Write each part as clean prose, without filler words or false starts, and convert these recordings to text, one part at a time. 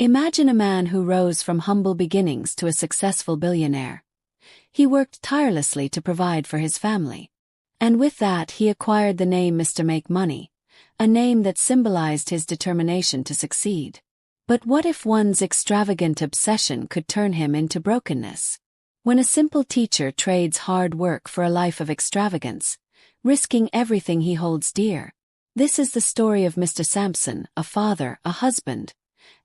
Imagine a man who rose from humble beginnings to a successful billionaire. He worked tirelessly to provide for his family. And with that he acquired the name Mr. Make Money, a name that symbolized his determination to succeed. But what if one's extravagant obsession could turn him into brokenness? When a simple teacher trades hard work for a life of extravagance, risking everything he holds dear. This is the story of Mr. Sampson, a father, a husband,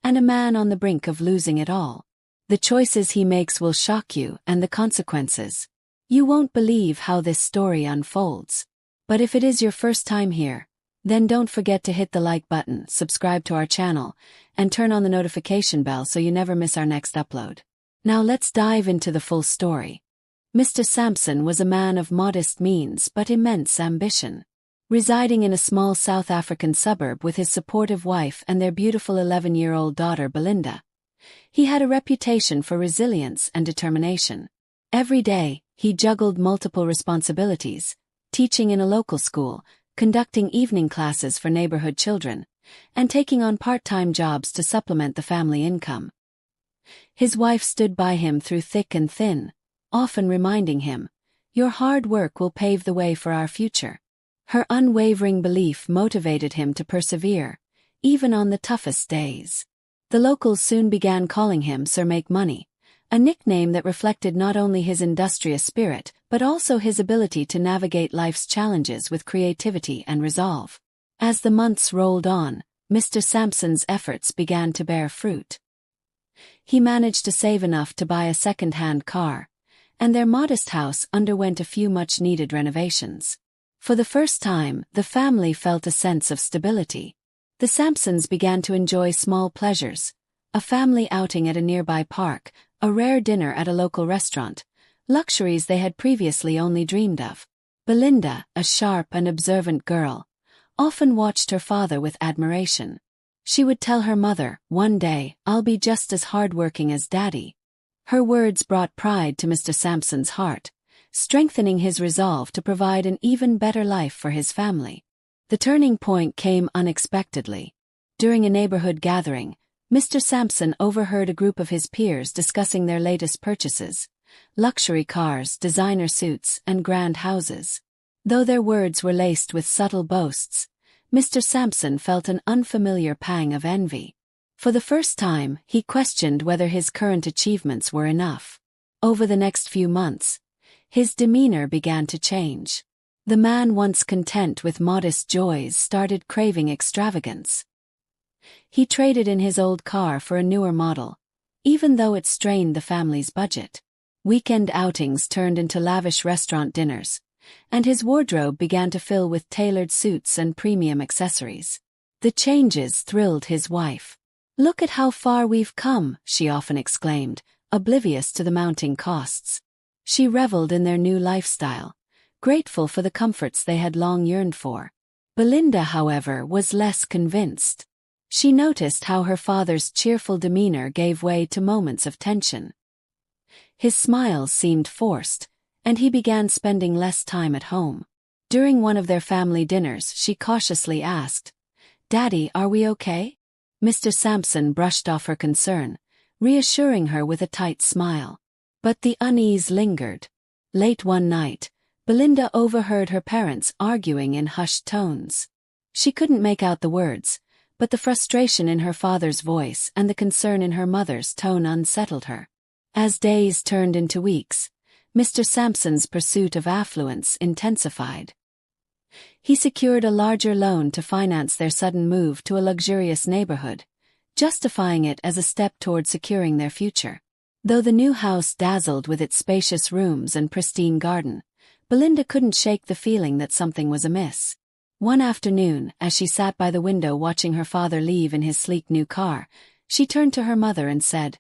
and a man on the brink of losing it all. The choices he makes will shock you, and the consequences. You won't believe how this story unfolds. But if it is your first time here, then don't forget to hit the like button, subscribe to our channel, and turn on the notification bell so you never miss our next upload. Now let's dive into the full story. Mr. Sampson was a man of modest means but immense ambition. Residing in a small South African suburb with his supportive wife and their beautiful 11-year-old daughter Belinda, he had a reputation for resilience and determination. Every day, he juggled multiple responsibilities, teaching in a local school, conducting evening classes for neighborhood children, and taking on part-time jobs to supplement the family income. His wife stood by him through thick and thin, often reminding him, "Your hard work will pave the way for our future." Her unwavering belief motivated him to persevere, even on the toughest days. The locals soon began calling him Sir Make Money, a nickname that reflected not only his industrious spirit but also his ability to navigate life's challenges with creativity and resolve. As the months rolled on, Mr. Sampson's efforts began to bear fruit. He managed to save enough to buy a second-hand car, and their modest house underwent a few much-needed renovations. For the first time, the family felt a sense of stability. The Sampsons began to enjoy small pleasures, a family outing at a nearby park, a rare dinner at a local restaurant, luxuries they had previously only dreamed of. Belinda, a sharp and observant girl, often watched her father with admiration. She would tell her mother, "One day, I'll be just as hardworking as Daddy." Her words brought pride to Mr. Sampson's heart, strengthening his resolve to provide an even better life for his family. The turning point came unexpectedly. During a neighborhood gathering, Mr. Sampson overheard a group of his peers discussing their latest purchases: luxury cars, designer suits, and grand houses. Though their words were laced with subtle boasts, Mr. Sampson felt an unfamiliar pang of envy. For the first time, he questioned whether his current achievements were enough. Over the next few months, his demeanor began to change. The man once content with modest joys started craving extravagance. He traded in his old car for a newer model, even though it strained the family's budget. Weekend outings turned into lavish restaurant dinners, and his wardrobe began to fill with tailored suits and premium accessories. The changes thrilled his wife. "Look at how far we've come," she often exclaimed, oblivious to the mounting costs. She reveled in their new lifestyle, grateful for the comforts they had long yearned for. Belinda, however, was less convinced. She noticed how her father's cheerful demeanor gave way to moments of tension. His smiles seemed forced, and he began spending less time at home. During one of their family dinners, she cautiously asked, "Daddy, are we okay?" Mr. Sampson brushed off her concern, reassuring her with a tight smile. But the unease lingered. Late one night, Belinda overheard her parents arguing in hushed tones. She couldn't make out the words, but the frustration in her father's voice and the concern in her mother's tone unsettled her. As days turned into weeks, Mr. Sampson's pursuit of affluence intensified. He secured a larger loan to finance their sudden move to a luxurious neighborhood, justifying it as a step toward securing their future. Though the new house dazzled with its spacious rooms and pristine garden, Belinda couldn't shake the feeling that something was amiss. One afternoon, as she sat by the window watching her father leave in his sleek new car, she turned to her mother and said,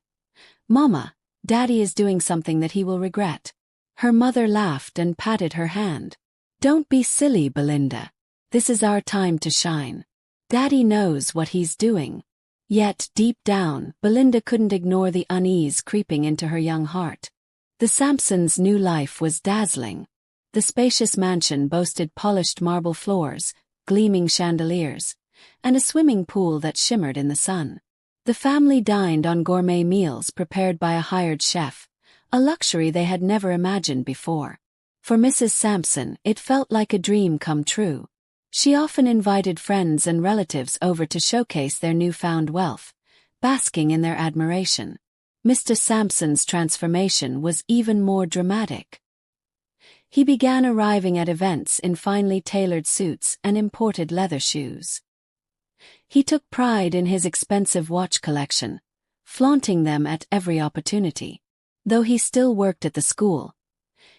"Mama, Daddy is doing something that he will regret." Her mother laughed and patted her hand. "Don't be silly, Belinda. This is our time to shine. Daddy knows what he's doing." Yet, deep down, Belinda couldn't ignore the unease creeping into her young heart. The Sampsons' new life was dazzling. The spacious mansion boasted polished marble floors, gleaming chandeliers, and a swimming pool that shimmered in the sun. The family dined on gourmet meals prepared by a hired chef, a luxury they had never imagined before. For Mrs. Sampson, it felt like a dream come true. She often invited friends and relatives over to showcase their newfound wealth, basking in their admiration. Mr. Sampson's transformation was even more dramatic. He began arriving at events in finely tailored suits and imported leather shoes. He took pride in his expensive watch collection, flaunting them at every opportunity. Though he still worked at the school,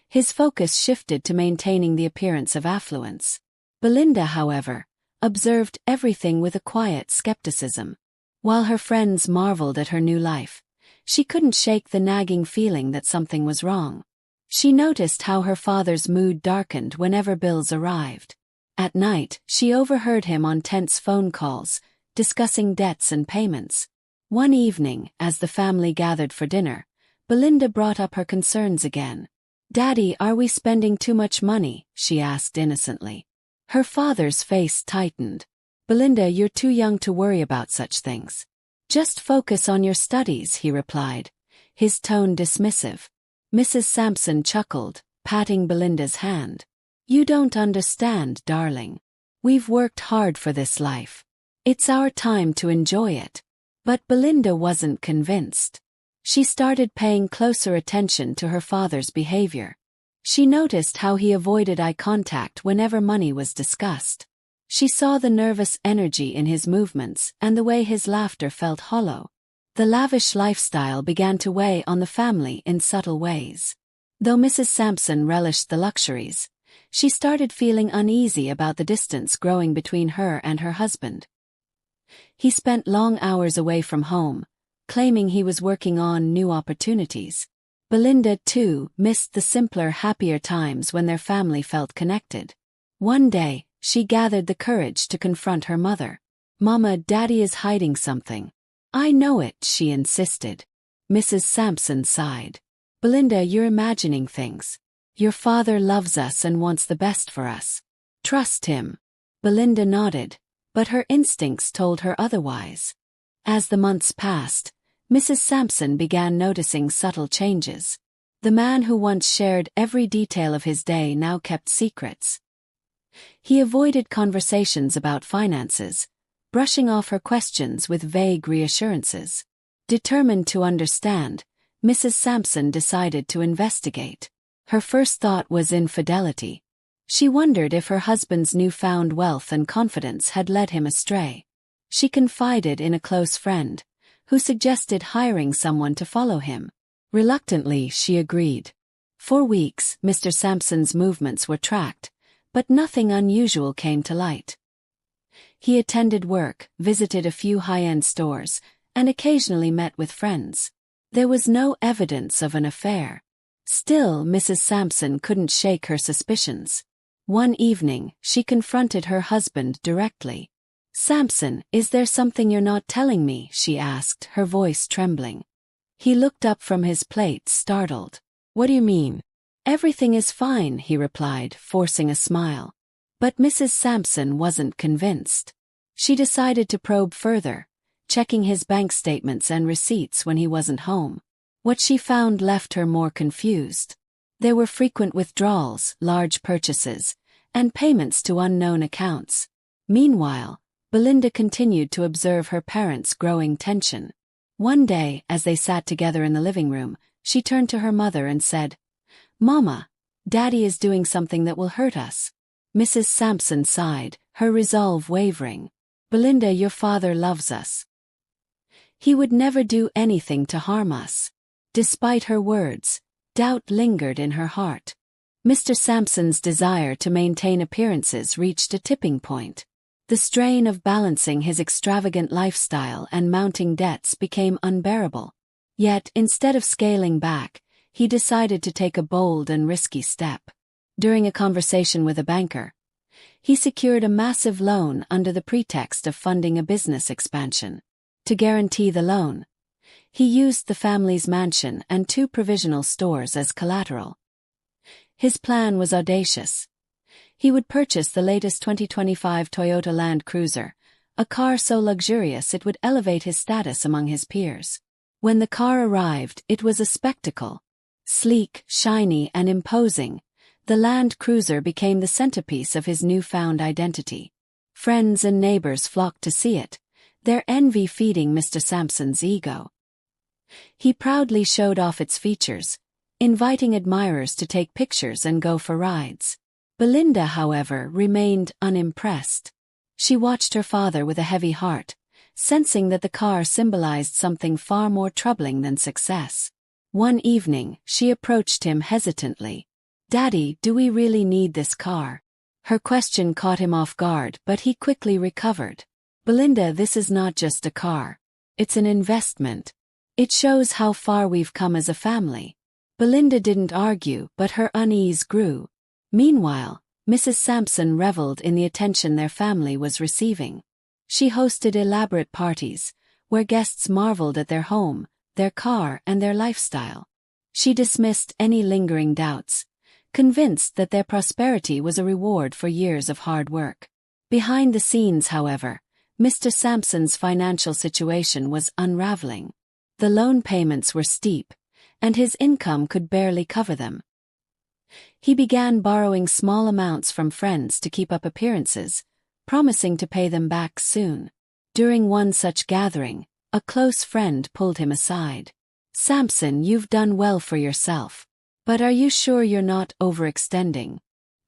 his focus shifted to maintaining the appearance of affluence. Belinda, however, observed everything with a quiet skepticism. While her friends marveled at her new life, she couldn't shake the nagging feeling that something was wrong. She noticed how her father's mood darkened whenever bills arrived. At night, she overheard him on tense phone calls, discussing debts and payments. One evening, as the family gathered for dinner, Belinda brought up her concerns again. "Daddy, are we spending too much money?" she asked innocently. Her father's face tightened. "Belinda, you're too young to worry about such things. Just focus on your studies," he replied, his tone dismissive. Mrs. Sampson chuckled, patting Belinda's hand. "You don't understand, darling. We've worked hard for this life. It's our time to enjoy it." But Belinda wasn't convinced. She started paying closer attention to her father's behavior. She noticed how he avoided eye contact whenever money was discussed. She saw the nervous energy in his movements and the way his laughter felt hollow. The lavish lifestyle began to weigh on the family in subtle ways. Though Mrs. Sampson relished the luxuries, she started feeling uneasy about the distance growing between her and her husband. He spent long hours away from home, claiming he was working on new opportunities. Belinda, too, missed the simpler, happier times when their family felt connected. One day, she gathered the courage to confront her mother. "Mama, Daddy is hiding something." "I know it," she insisted. Mrs. Sampson sighed. "Belinda, you're imagining things. Your father loves us and wants the best for us. Trust him." Belinda nodded, but her instincts told her otherwise. As the months passed, Mrs. Sampson began noticing subtle changes. The man who once shared every detail of his day now kept secrets. He avoided conversations about finances, brushing off her questions with vague reassurances. Determined to understand, Mrs. Sampson decided to investigate. Her first thought was infidelity. She wondered if her husband's newfound wealth and confidence had led him astray. She confided in a close friend, who suggested hiring someone to follow him. Reluctantly, she agreed. For weeks, Mr. Sampson's movements were tracked, but nothing unusual came to light. He attended work, visited a few high-end stores, and occasionally met with friends. There was no evidence of an affair. Still, Mrs. Sampson couldn't shake her suspicions. One evening, she confronted her husband directly. "Sampson, is there something you're not telling me?" she asked, her voice trembling. He looked up from his plate, startled. "What do you mean?" "Everything is fine," he replied, forcing a smile. But Mrs. Sampson wasn't convinced. She decided to probe further, checking his bank statements and receipts when he wasn't home. What she found left her more confused. There were frequent withdrawals, large purchases, and payments to unknown accounts. Meanwhile, Belinda continued to observe her parents' growing tension. One day, as they sat together in the living room, she turned to her mother and said, "Mama, Daddy is doing something that will hurt us." Mrs. Sampson sighed, her resolve wavering. "Belinda, your father loves us. He would never do anything to harm us." Despite her words, doubt lingered in her heart. Mr. Sampson's desire to maintain appearances reached a tipping point. The strain of balancing his extravagant lifestyle and mounting debts became unbearable. Yet, instead of scaling back, he decided to take a bold and risky step. During a conversation with a banker, he secured a massive loan under the pretext of funding a business expansion. To guarantee the loan, he used the family's mansion and 2 provisional stores as collateral. His plan was audacious. He would purchase the latest 2025 Toyota Land Cruiser, a car so luxurious it would elevate his status among his peers. When the car arrived, it was a spectacle. Sleek, shiny, and imposing, the Land Cruiser became the centerpiece of his newfound identity. Friends and neighbors flocked to see it, their envy feeding Mr. Sampson's ego. He proudly showed off its features, inviting admirers to take pictures and go for rides. Belinda, however, remained unimpressed. She watched her father with a heavy heart, sensing that the car symbolized something far more troubling than success. One evening, she approached him hesitantly. "Daddy, do we really need this car?" Her question caught him off guard, but he quickly recovered. "Belinda, this is not just a car. It's an investment. It shows how far we've come as a family." Belinda didn't argue, but her unease grew. Meanwhile, Mrs. Sampson reveled in the attention their family was receiving. She hosted elaborate parties, where guests marveled at their home, their car, and their lifestyle. She dismissed any lingering doubts, convinced that their prosperity was a reward for years of hard work. Behind the scenes, however, Mr. Sampson's financial situation was unraveling. The loan payments were steep, and his income could barely cover them. He began borrowing small amounts from friends to keep up appearances, promising to pay them back soon. During one such gathering, a close friend pulled him aside. "Sampson, you've done well for yourself. But are you sure you're not overextending?"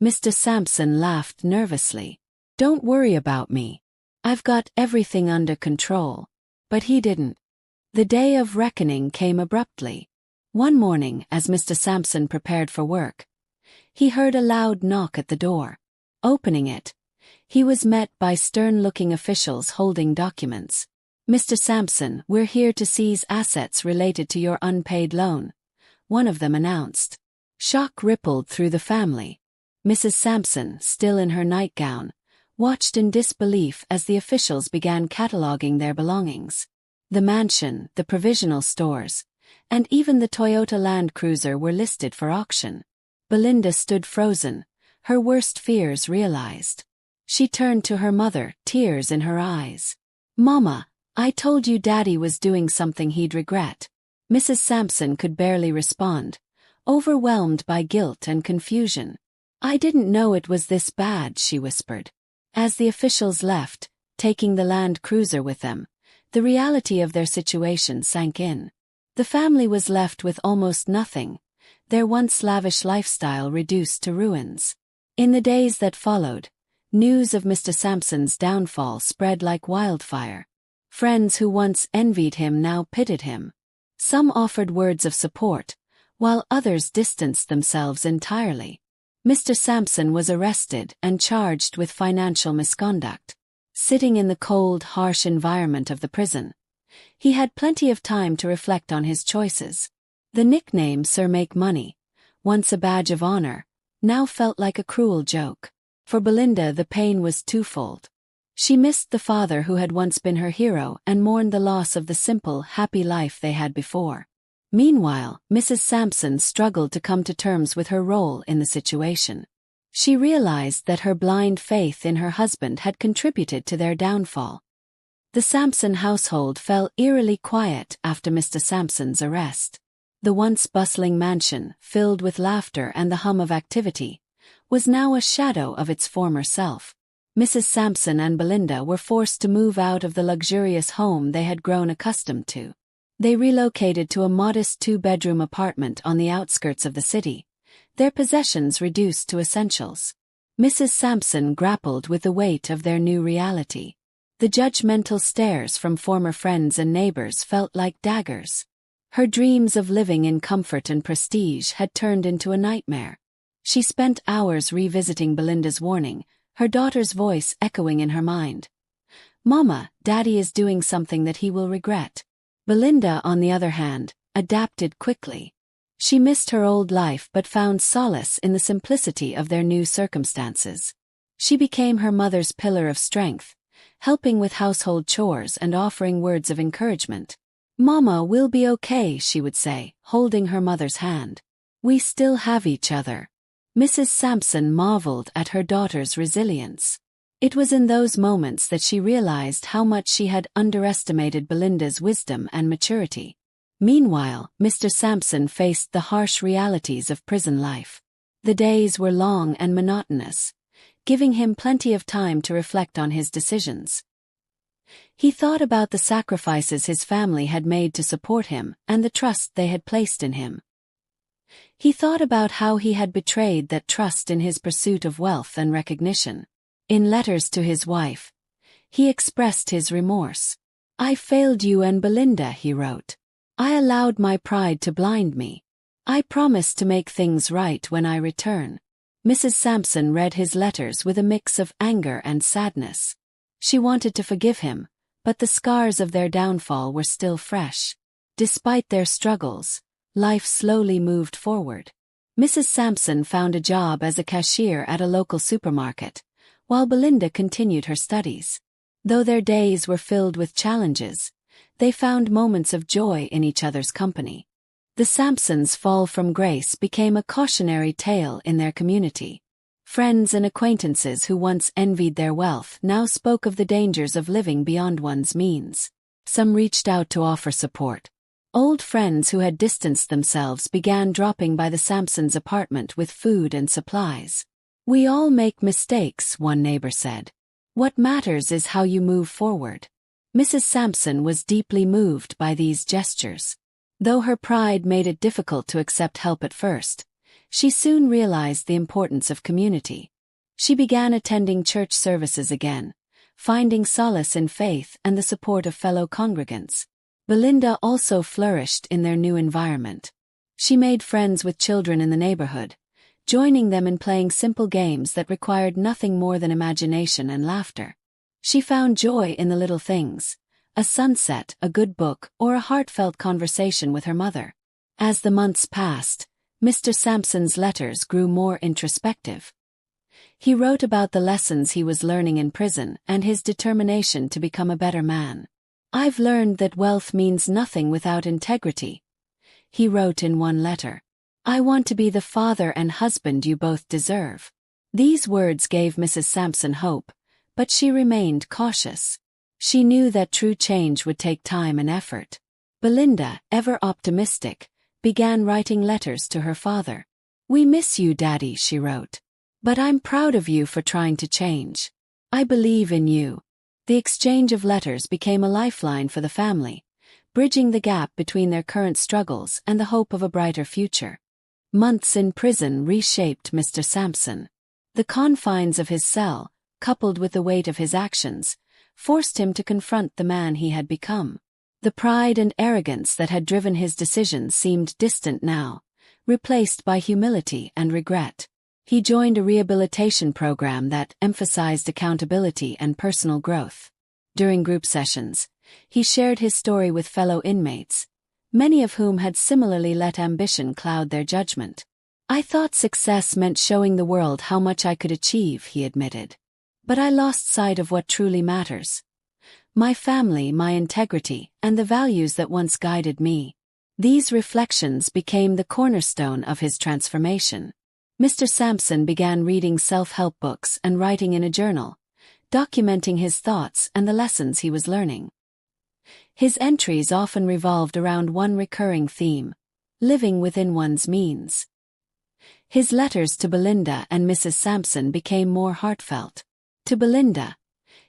Mr. Sampson laughed nervously. "Don't worry about me. I've got everything under control." But he didn't. The day of reckoning came abruptly. One morning, as Mr. Sampson prepared for work, he heard a loud knock at the door. Opening it, he was met by stern-looking officials holding documents. "Mr. Sampson, we're here to seize assets related to your unpaid loan," one of them announced. Shock rippled through the family. Mrs. Sampson, still in her nightgown, watched in disbelief as the officials began cataloging their belongings. The mansion, the provisional stores, and even the Toyota Land Cruiser were listed for auction. Belinda stood frozen, her worst fears realized. She turned to her mother, tears in her eyes. "Mama, I told you Daddy was doing something he'd regret." Mrs. Sampson could barely respond, overwhelmed by guilt and confusion. "I didn't know it was this bad," she whispered. As the officials left, taking the Land Cruiser with them, the reality of their situation sank in. The family was left with almost nothing, their once lavish lifestyle reduced to ruins. In the days that followed, news of Mr. Sampson's downfall spread like wildfire. Friends who once envied him now pitied him. Some offered words of support, while others distanced themselves entirely. Mr. Sampson was arrested and charged with financial misconduct. Sitting in the cold, harsh environment of the prison, he had plenty of time to reflect on his choices. The nickname Sir Make Money, once a badge of honor, now felt like a cruel joke. For Belinda, the pain was twofold. She missed the father who had once been her hero and mourned the loss of the simple, happy life they had before. Meanwhile, Mrs. Sampson struggled to come to terms with her role in the situation. She realized that her blind faith in her husband had contributed to their downfall. The Sampson household fell eerily quiet after Mr. Sampson's arrest. The once bustling mansion, filled with laughter and the hum of activity, was now a shadow of its former self. Mrs. Sampson and Belinda were forced to move out of the luxurious home they had grown accustomed to. They relocated to a modest two-bedroom apartment on the outskirts of the city, their possessions reduced to essentials. Mrs. Sampson grappled with the weight of their new reality. The judgmental stares from former friends and neighbors felt like daggers. Her dreams of living in comfort and prestige had turned into a nightmare. She spent hours revisiting Belinda's warning, her daughter's voice echoing in her mind. "Mama, Daddy is doing something that he will regret." Belinda, on the other hand, adapted quickly. She missed her old life but found solace in the simplicity of their new circumstances. She became her mother's pillar of strength, helping with household chores and offering words of encouragement. "Mama, we'll be okay," she would say, holding her mother's hand. "We still have each other." Mrs. Sampson marveled at her daughter's resilience. It was in those moments that she realized how much she had underestimated Belinda's wisdom and maturity. Meanwhile, Mr. Sampson faced the harsh realities of prison life. The days were long and monotonous, giving him plenty of time to reflect on his decisions. He thought about the sacrifices his family had made to support him and the trust they had placed in him. He thought about how he had betrayed that trust in his pursuit of wealth and recognition. In letters to his wife, he expressed his remorse. "I failed you and Belinda," he wrote. "I allowed my pride to blind me. I promise to make things right when I return." Mrs. Sampson read his letters with a mix of anger and sadness. She wanted to forgive him, but the scars of their downfall were still fresh. Despite their struggles, life slowly moved forward. Mrs. Sampson found a job as a cashier at a local supermarket, while Belinda continued her studies. Though their days were filled with challenges, they found moments of joy in each other's company. The Sampsons' fall from grace became a cautionary tale in their community. Friends and acquaintances who once envied their wealth now spoke of the dangers of living beyond one's means. Some reached out to offer support. Old friends who had distanced themselves began dropping by the Sampsons' apartment with food and supplies. "We all make mistakes," one neighbor said. "What matters is how you move forward." Mrs. Sampson was deeply moved by these gestures. Though her pride made it difficult to accept help at first, she soon realized the importance of community. She began attending church services again, finding solace in faith and the support of fellow congregants. Belinda also flourished in their new environment. She made friends with children in the neighborhood, joining them in playing simple games that required nothing more than imagination and laughter. She found joy in the little things: a sunset, a good book, or a heartfelt conversation with her mother. As the months passed, Mr. Sampson's letters grew more introspective. He wrote about the lessons he was learning in prison and his determination to become a better man. "I've learned that wealth means nothing without integrity," he wrote in one letter. "I want to be the father and husband you both deserve." These words gave Mrs. Sampson hope, but she remained cautious. She knew that true change would take time and effort. Belinda, ever optimistic, began writing letters to her father. "We miss you, Daddy," she wrote. "But I'm proud of you for trying to change. I believe in you." The exchange of letters became a lifeline for the family, bridging the gap between their current struggles and the hope of a brighter future. Months in prison reshaped Mr. Sampson. The confines of his cell, coupled with the weight of his actions, forced him to confront the man he had become. The pride and arrogance that had driven his decisions seemed distant now, replaced by humility and regret. He joined a rehabilitation program that emphasized accountability and personal growth. During group sessions, he shared his story with fellow inmates, many of whom had similarly let ambition cloud their judgment. "I thought success meant showing the world how much I could achieve," he admitted. "But I lost sight of what truly matters: my family, my integrity, and the values that once guided me." These reflections became the cornerstone of his transformation. Mr. Sampson began reading self-help books and writing in a journal, documenting his thoughts and the lessons he was learning. His entries often revolved around one recurring theme: living within one's means. His letters to Belinda and Mrs. Sampson became more heartfelt. To Belinda,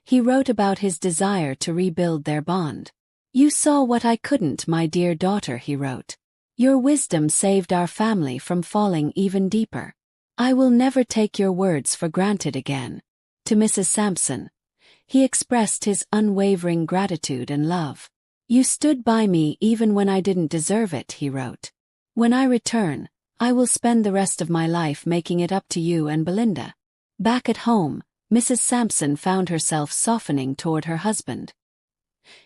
he wrote about his desire to rebuild their bond. "You saw what I couldn't, my dear daughter," he wrote. "Your wisdom saved our family from falling even deeper. I will never take your words for granted again." To Mrs. Sampson, he expressed his unwavering gratitude and love. "You stood by me even when I didn't deserve it," he wrote. "When I return, I will spend the rest of my life making it up to you and Belinda." Back at home, Mrs. Sampson found herself softening toward her husband.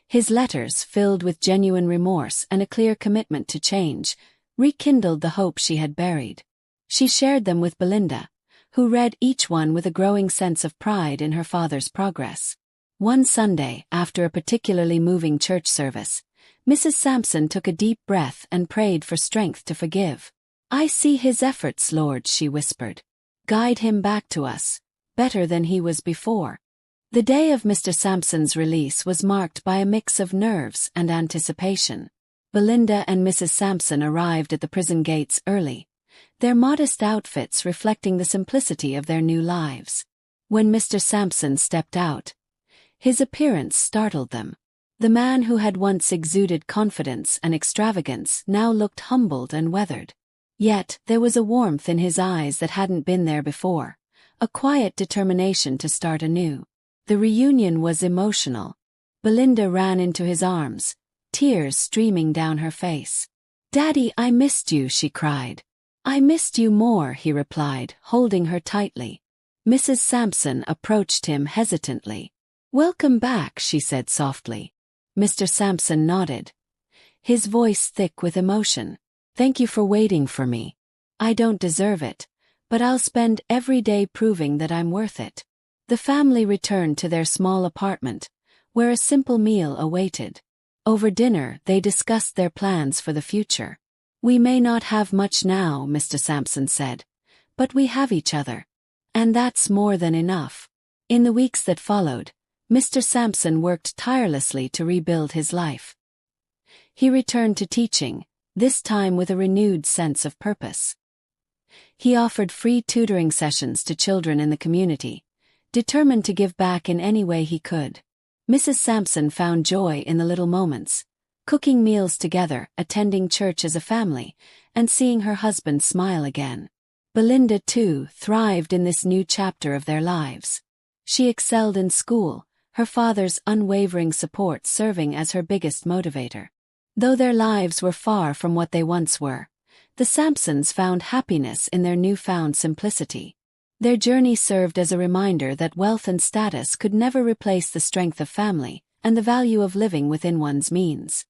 His letters, filled with genuine remorse and a clear commitment to change, rekindled the hope she had buried. She shared them with Belinda, who read each one with a growing sense of pride in her father's progress. One Sunday, after a particularly moving church service, Mrs. Sampson took a deep breath and prayed for strength to forgive. "I see his efforts, Lord," she whispered. "Guide him back to us, better than he was before." The day of Mr. Sampson's release was marked by a mix of nerves and anticipation. Belinda and Mrs. Samson arrived at the prison gates early, their modest outfits reflecting the simplicity of their new lives. When Mr. Sampson stepped out, his appearance startled them. The man who had once exuded confidence and extravagance now looked humbled and weathered. Yet there was a warmth in his eyes that hadn't been there before, a quiet determination to start anew. The reunion was emotional. Belinda ran into his arms, tears streaming down her face. "Daddy, I missed you," she cried. "I missed you more," he replied, holding her tightly. Mrs. Sampson approached him hesitantly. "Welcome back," she said softly. Mr. Sampson nodded, his voice thick with emotion. "Thank you for waiting for me. I don't deserve it, but I'll spend every day proving that I'm worth it." The family returned to their small apartment, where a simple meal awaited. Over dinner, they discussed their plans for the future. "We may not have much now," Mr. Sampson said, "but we have each other. And that's more than enough." In the weeks that followed, Mr. Sampson worked tirelessly to rebuild his life. He returned to teaching, this time with a renewed sense of purpose. He offered free tutoring sessions to children in the community, determined to give back in any way he could. Mrs. Sampson found joy in the little moments, cooking meals together, attending church as a family, and seeing her husband smile again. Belinda, too, thrived in this new chapter of their lives. She excelled in school, her father's unwavering support serving as her biggest motivator. Though their lives were far from what they once were, the Sampsons found happiness in their newfound simplicity. Their journey served as a reminder that wealth and status could never replace the strength of family and the value of living within one's means.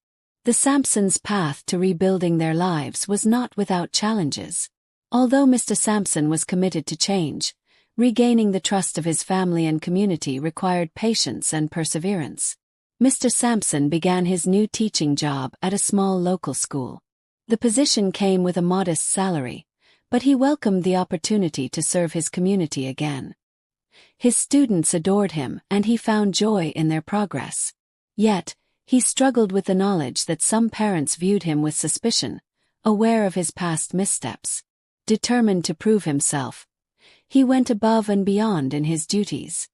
The Sampsons' path to rebuilding their lives was not without challenges. Although Mr. Sampson was committed to change, regaining the trust of his family and community required patience and perseverance. Mr. Sampson began his new teaching job at a small local school. The position came with a modest salary, but he welcomed the opportunity to serve his community again. His students adored him and he found joy in their progress. Yet, he struggled with the knowledge that some parents viewed him with suspicion, aware of his past missteps. Determined to prove himself, he went above and beyond in his duties.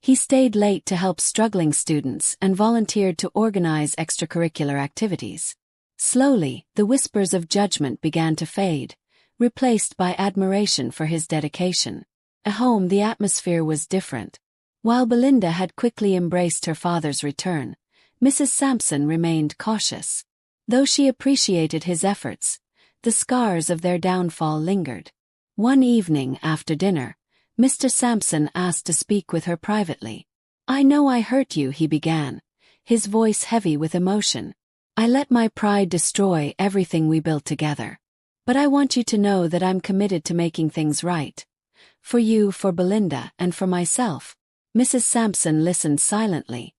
He stayed late to help struggling students and volunteered to organize extracurricular activities. Slowly, the whispers of judgment began to fade, replaced by admiration for his dedication. At home, the atmosphere was different. While Belinda had quickly embraced her father's return, Mrs. Sampson remained cautious. Though she appreciated his efforts, the scars of their downfall lingered. One evening after dinner, Mr. Sampson asked to speak with her privately. "I know I hurt you," he began, his voice heavy with emotion. "I let my pride destroy everything we built together. But I want you to know that I'm committed to making things right. For you, for Belinda, and for myself." Mrs. Sampson listened silently,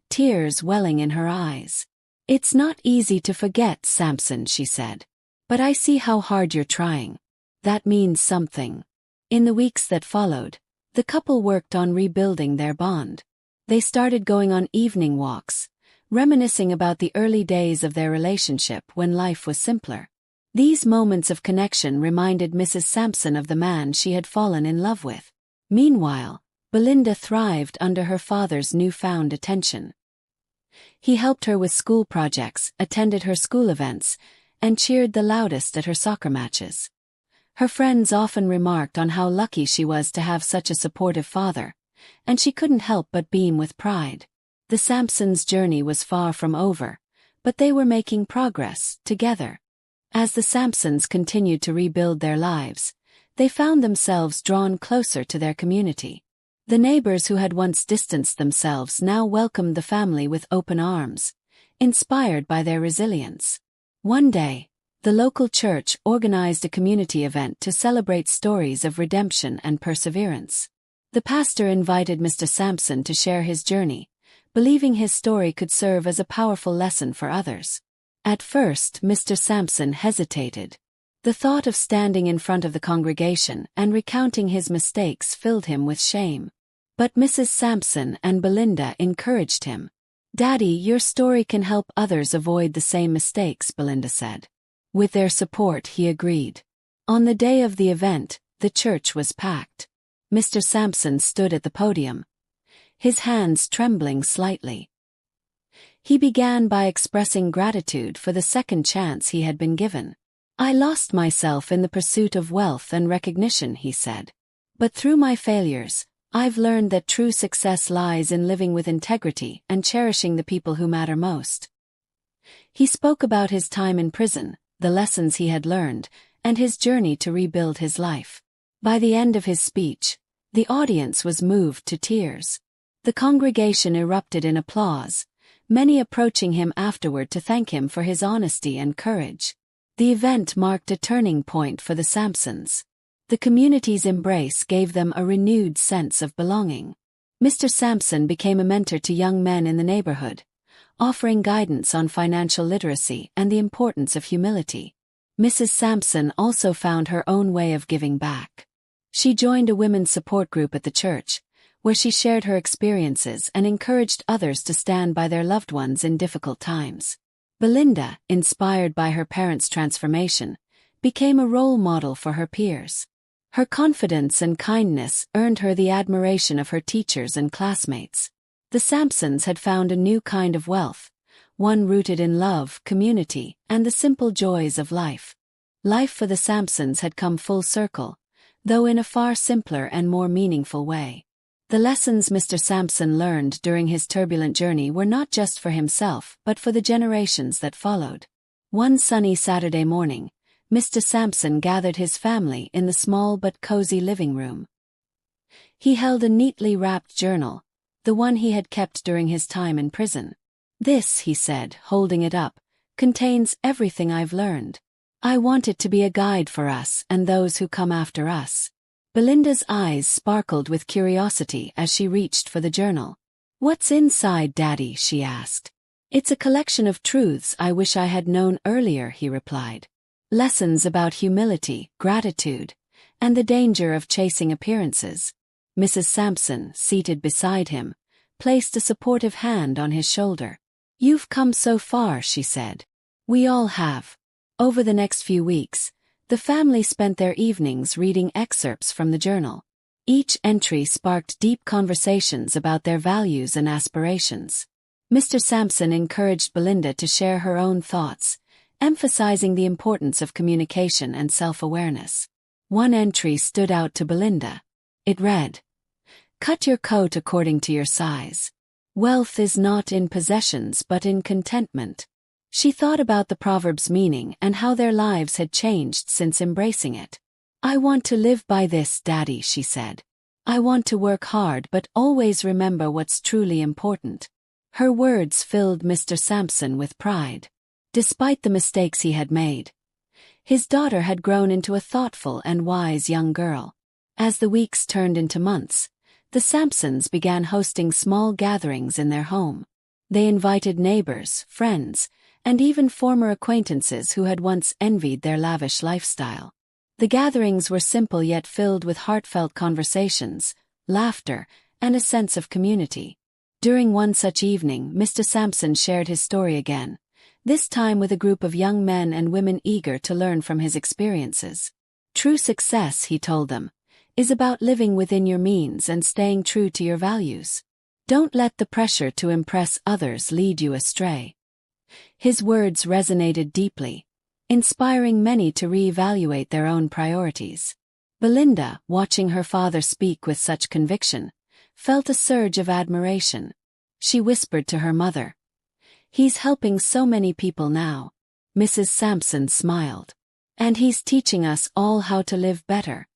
tears welling in her eyes. "It's not easy to forget, Sampson," she said. "But I see how hard you're trying. That means something." In the weeks that followed, the couple worked on rebuilding their bond. They started going on evening walks, reminiscing about the early days of their relationship when life was simpler. These moments of connection reminded Mrs. Sampson of the man she had fallen in love with. Meanwhile, Belinda thrived under her father's newfound attention. He helped her with school projects, attended her school events, and cheered the loudest at her soccer matches. Her friends often remarked on how lucky she was to have such a supportive father, and she couldn't help but beam with pride. The Sampsons' journey was far from over, but they were making progress, together. As the Sampsons continued to rebuild their lives, they found themselves drawn closer to their community. The neighbors who had once distanced themselves now welcomed the family with open arms, inspired by their resilience. One day, the local church organized a community event to celebrate stories of redemption and perseverance. The pastor invited Mr. Sampson to share his journey, believing his story could serve as a powerful lesson for others. At first, Mr. Sampson hesitated. The thought of standing in front of the congregation and recounting his mistakes filled him with shame. But Mrs. Sampson and Belinda encouraged him. "Daddy, your story can help others avoid the same mistakes," Belinda said. With their support, he agreed. On the day of the event, the church was packed. Mr. Sampson stood at the podium, his hands trembling slightly. He began by expressing gratitude for the second chance he had been given. "I lost myself in the pursuit of wealth and recognition," he said. "But through my failures, I've learned that true success lies in living with integrity and cherishing the people who matter most." He spoke about his time in prison, the lessons he had learned, and his journey to rebuild his life. By the end of his speech, the audience was moved to tears. The congregation erupted in applause, many approaching him afterward to thank him for his honesty and courage. The event marked a turning point for the Sampsons. The community's embrace gave them a renewed sense of belonging. Mr. Sampson became a mentor to young men in the neighborhood, offering guidance on financial literacy and the importance of humility. Mrs. Sampson also found her own way of giving back. She joined a women's support group at the church, where she shared her experiences and encouraged others to stand by their loved ones in difficult times. Belinda, inspired by her parents' transformation, became a role model for her peers. Her confidence and kindness earned her the admiration of her teachers and classmates. The Sampsons had found a new kind of wealth, one rooted in love, community, and the simple joys of life. Life for the Sampsons had come full circle, though in a far simpler and more meaningful way. The lessons Mr. Sampson learned during his turbulent journey were not just for himself but for the generations that followed. One sunny Saturday morning, Mr. Sampson gathered his family in the small but cozy living room. He held a neatly wrapped journal, the one he had kept during his time in prison. "This," he said, holding it up, "contains everything I've learned. I want it to be a guide for us and those who come after us." Belinda's eyes sparkled with curiosity as she reached for the journal. "What's inside, Daddy?" she asked. "It's a collection of truths I wish I had known earlier," he replied. "Lessons about humility, gratitude, and the danger of chasing appearances." Mrs. Sampson, seated beside him, placed a supportive hand on his shoulder. "You've come so far," she said. "We all have." Over the next few weeks, the family spent their evenings reading excerpts from the journal. Each entry sparked deep conversations about their values and aspirations. Mr. Sampson encouraged Belinda to share her own thoughts, emphasizing the importance of communication and self-awareness. One entry stood out to Belinda. It read, "Cut your coat according to your size. Wealth is not in possessions but in contentment." She thought about the proverb's meaning and how their lives had changed since embracing it. "I want to live by this, Daddy," she said. "I want to work hard but always remember what's truly important." Her words filled Mr. Sampson with pride. Despite the mistakes he had made, his daughter had grown into a thoughtful and wise young girl. As the weeks turned into months, the Sampsons began hosting small gatherings in their home. They invited neighbors, friends, and even former acquaintances who had once envied their lavish lifestyle. The gatherings were simple yet filled with heartfelt conversations, laughter, and a sense of community. During one such evening, Mr. Sampson shared his story again, this time with a group of young men and women eager to learn from his experiences. "True success," he told them, "is about living within your means and staying true to your values. Don't let the pressure to impress others lead you astray." His words resonated deeply, inspiring many to reevaluate their own priorities. Belinda, watching her father speak with such conviction, felt a surge of admiration. She whispered to her mother, "He's helping so many people now." Mrs. Sampson smiled. "And he's teaching us all how to live better."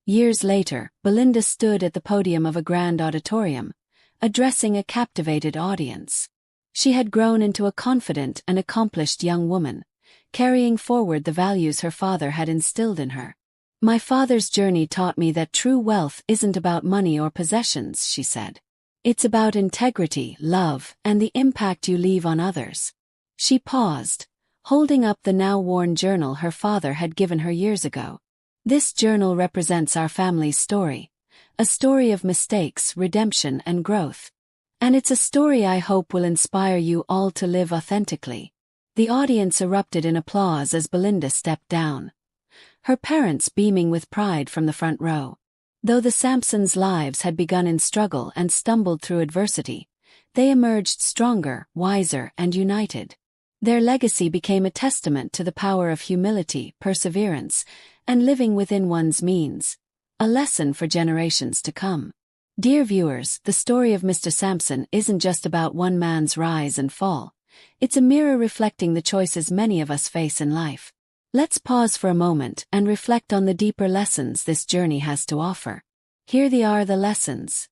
Years later, Belinda stood at the podium of a grand auditorium, addressing a captivated audience. She had grown into a confident and accomplished young woman, carrying forward the values her father had instilled in her. "My father's journey taught me that true wealth isn't about money or possessions," she said. "It's about integrity, love, and the impact you leave on others." She paused, holding up the now-worn journal her father had given her years ago. "This journal represents our family's story, a story of mistakes, redemption, and growth. And it's a story I hope will inspire you all to live authentically. The audience erupted in applause as Belinda stepped down, her parents beaming with pride from the front row. Though the Samsons' lives had begun in struggle and stumbled through adversity, they emerged stronger, wiser, and united. Their legacy became a testament to the power of humility, perseverance, and living within one's means, a lesson for generations to come. Dear viewers, the story of Mr. Samson isn't just about one man's rise and fall. It's a mirror reflecting the choices many of us face in life. Let's pause for a moment and reflect on the deeper lessons this journey has to offer. Here they are, the lessons.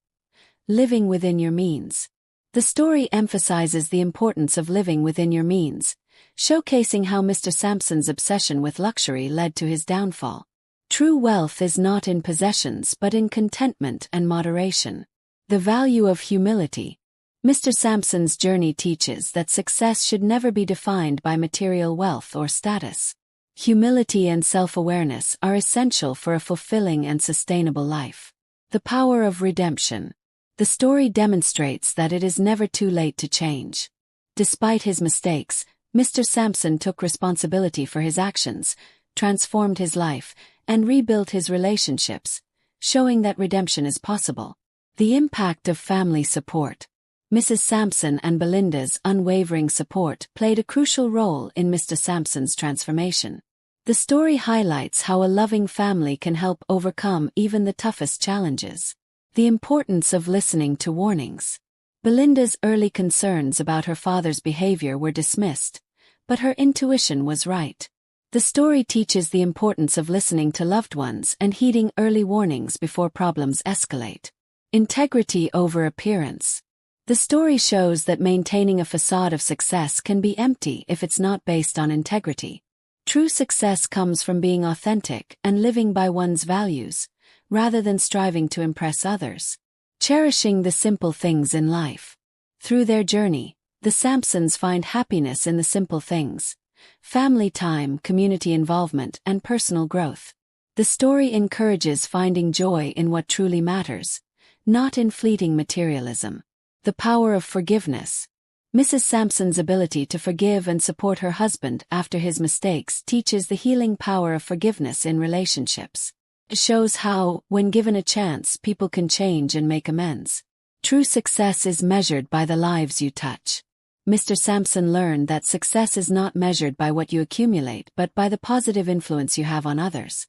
Living within your means. The story emphasizes the importance of living within your means, showcasing how Mr. Samson's obsession with luxury led to his downfall. True wealth is not in possessions but in contentment and moderation. The value of humility. Mr. Samson's journey teaches that success should never be defined by material wealth or status. Humility and self-awareness are essential for a fulfilling and sustainable life. The power of redemption. The story demonstrates that it is never too late to change. Despite his mistakes, Mr. Samson took responsibility for his actions, transformed his life, and rebuilt his relationships, showing that redemption is possible. The impact of family support. Mrs. Samson and Belinda's unwavering support played a crucial role in Mr. Samson's transformation. The story highlights how a loving family can help overcome even the toughest challenges. The importance of listening to warnings. Belinda's early concerns about her father's behavior were dismissed, but her intuition was right. The story teaches the importance of listening to loved ones and heeding early warnings before problems escalate. Integrity over appearance. The story shows that maintaining a facade of success can be empty if it's not based on integrity. True success comes from being authentic and living by one's values, rather than striving to impress others. Cherishing the simple things in life. Through their journey, the Samsons find happiness in the simple things: family time, community involvement, and personal growth. The story encourages finding joy in what truly matters, not in fleeting materialism. The power of forgiveness. Mrs. Samson's ability to forgive and support her husband after his mistakes teaches the healing power of forgiveness in relationships. It shows how, when given a chance, people can change and make amends. True success is measured by the lives you touch. Mr. Samson learned that success is not measured by what you accumulate but by the positive influence you have on others.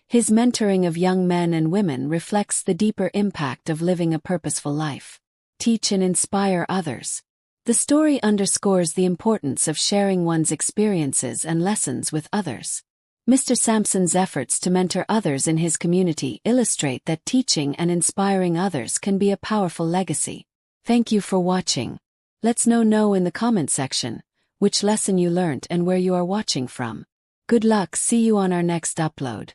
His mentoring of young men and women reflects the deeper impact of living a purposeful life. Teach and inspire others. The story underscores the importance of sharing one's experiences and lessons with others. Mr. Samson's efforts to mentor others in his community illustrate that teaching and inspiring others can be a powerful legacy. Thank you for watching. Let's know in the comment section which lesson you learnt and where you are watching from. Good luck, see you on our next upload.